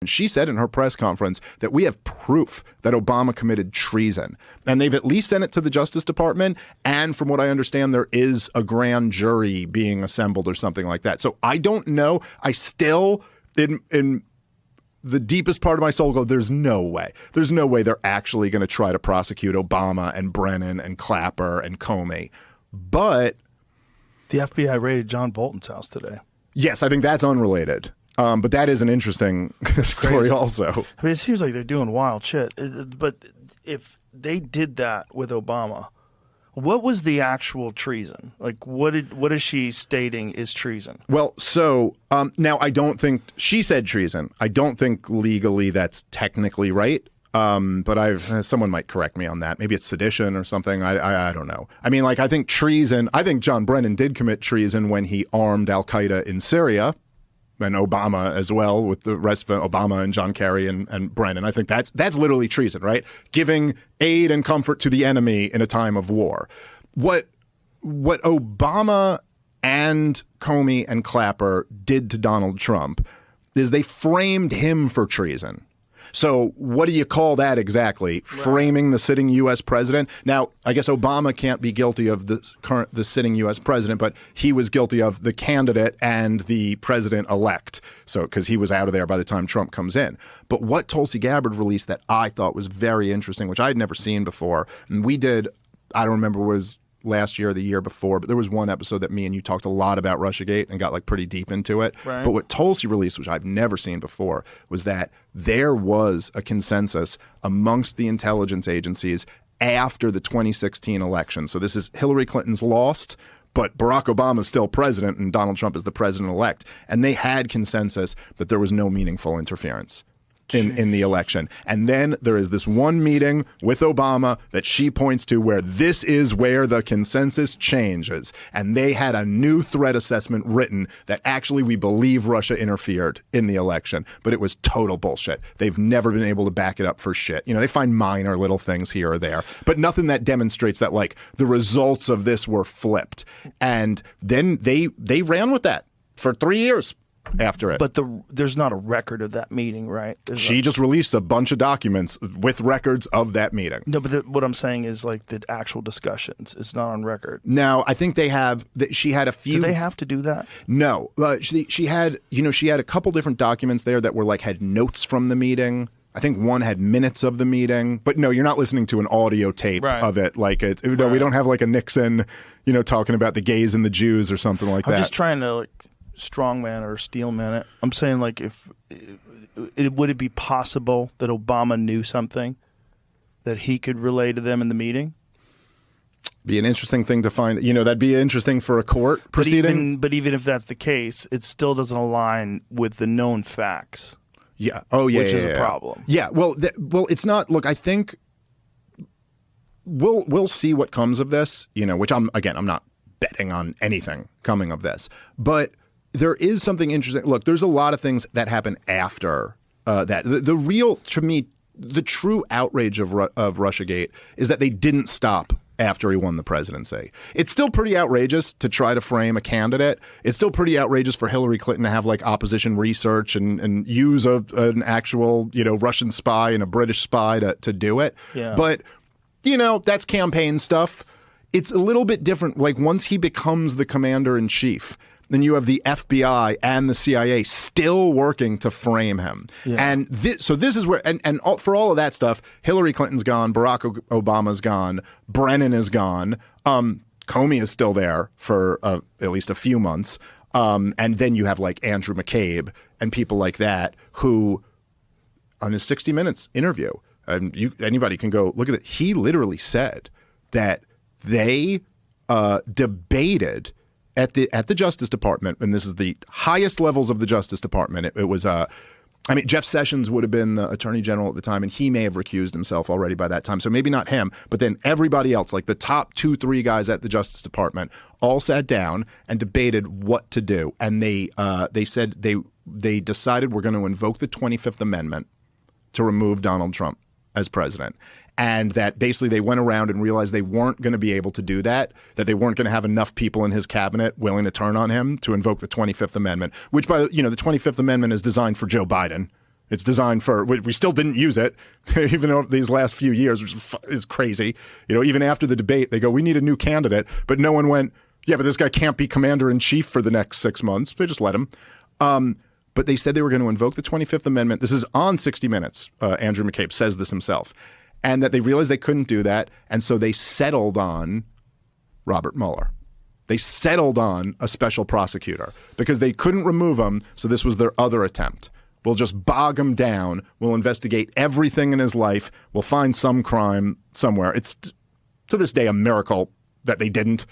And she said in her press conference that we have proof that Obama committed treason. And they've at least sent it to the Justice Department. And from what I understand, there is a grand jury being assembled or something like that. So I don't know. I still, in the deepest part of my soul, go, there's no way. There's no way they're actually going to try to prosecute Obama and Brennan and Clapper and Comey. But the FBI raided John Bolton's house today. Yes, I think that's unrelated. But that is an interesting story also. I mean, it seems like they're doing wild shit. But if they did that with Obama, what was the actual treason? Like, what is she stating is treason? Well, so now I don't think she said treason. I don't think legally that's technically right. But someone might correct me on that. Maybe it's sedition or something. I don't know. I mean, like, I think treason. I think John Brennan did commit treason when he armed Al Qaeda in Syria, and Obama as well, with the rest of Obama and John Kerry and Brennan. I think that's literally treason, right? Giving aid and comfort to the enemy in a time of war. What Obama and Comey and Clapper did to Donald Trump is they framed him for treason. So what do you call that exactly? Right. Framing the sitting U.S. president? Now, I guess Obama can't be guilty of the sitting U.S. president, but he was guilty of the candidate and the president-elect. So because he was out of there by the time Trump comes in. But what Tulsi Gabbard released that I thought was very interesting, which I had never seen before, and we did, I don't remember, was last year or the year before, but there was one episode that me and you talked a lot about Russiagate and got like pretty deep into it. Right. But what Tulsi released, which I've never seen before, was that there was a consensus amongst the intelligence agencies after the 2016 election. So this is Hillary Clinton's lost, but Barack Obama is still president and Donald Trump is the president-elect. And they had consensus that there was no meaningful interference in the election. And then there is this one meeting with Obama that she points to where this is where the consensus changes. And they had a new threat assessment written that actually we believe Russia interfered in the election, but it was total bullshit. They've never been able to back it up for shit. You know, they find minor little things here or there, but nothing that demonstrates that like the results of this were flipped. And then they ran with that for 3 years. After it. But there's not a record of that meeting, right? She just released a bunch of documents with records of that meeting. No, but what I'm saying is like the actual discussions. It's not on record. Now, I think they have. She had a few. Do they have to do that? No. She had a couple different documents there that were like had notes from the meeting. I think one had minutes of the meeting. But no, you're not listening to an audio tape of it. Like it's right. No, we don't have like a Nixon, talking about the gays and the Jews or something like that. I'm just trying to like strongman or steelman it. I'm saying like would it be possible that Obama knew something that he could relay to them in the meeting? Be an interesting thing to find. That'd be interesting for a court proceeding. But even if that's the case, it still doesn't align with the known facts. Yeah. Oh, yeah. Which is a problem. Yeah. Well, it's not. Look, I think we'll see what comes of this. Which I'm not betting on anything coming of this, but there is something interesting. Look, there's a lot of things that happen after that. The real, to me, the true outrage of Russiagate is that they didn't stop after he won the presidency. It's still pretty outrageous to try to frame a candidate. It's still pretty outrageous for Hillary Clinton to have like opposition research and use an actual, Russian spy and a British spy to do it. Yeah. But, that's campaign stuff. It's a little bit different. Like once he becomes the commander in chief, then you have the FBI and the CIA still working to frame him. Yeah. And so this is where, and for all of that stuff, Hillary Clinton's gone, Barack Obama's gone, Brennan is gone, Comey is still there for at least a few months. And then you have like Andrew McCabe and people like that who, on his 60 Minutes interview, and anybody can go look at it, he literally said that they debated at the Justice Department, and this is the highest levels of the Justice Department. It was, Jeff Sessions would have been the Attorney General at the time, and he may have recused himself already by that time. So maybe not him, but then everybody else, like the top 2-3 guys at the Justice Department, all sat down and debated what to do. And they said they decided we're going to invoke the 25th Amendment to remove Donald Trump as president. And that basically they went around and realized they weren't going to be able to do that they weren't going to have enough people in his cabinet willing to turn on him to invoke the 25th Amendment, which the 25th Amendment is designed for Joe Biden. It's designed for, we still didn't use it, even though these last few years, which is crazy. Even after the debate, they go, we need a new candidate. But no one went, yeah, but this guy can't be commander-in-chief for the next 6 months. They just let him. But they said they were going to invoke the 25th Amendment. This is on 60 Minutes. Andrew McCabe says this himself. And that they realized they couldn't do that. And so they settled on Robert Mueller. They settled on a special prosecutor because they couldn't remove him. So this was their other attempt. We'll just bog him down. We'll investigate everything in his life. We'll find some crime somewhere. It's to this day a miracle that they didn't.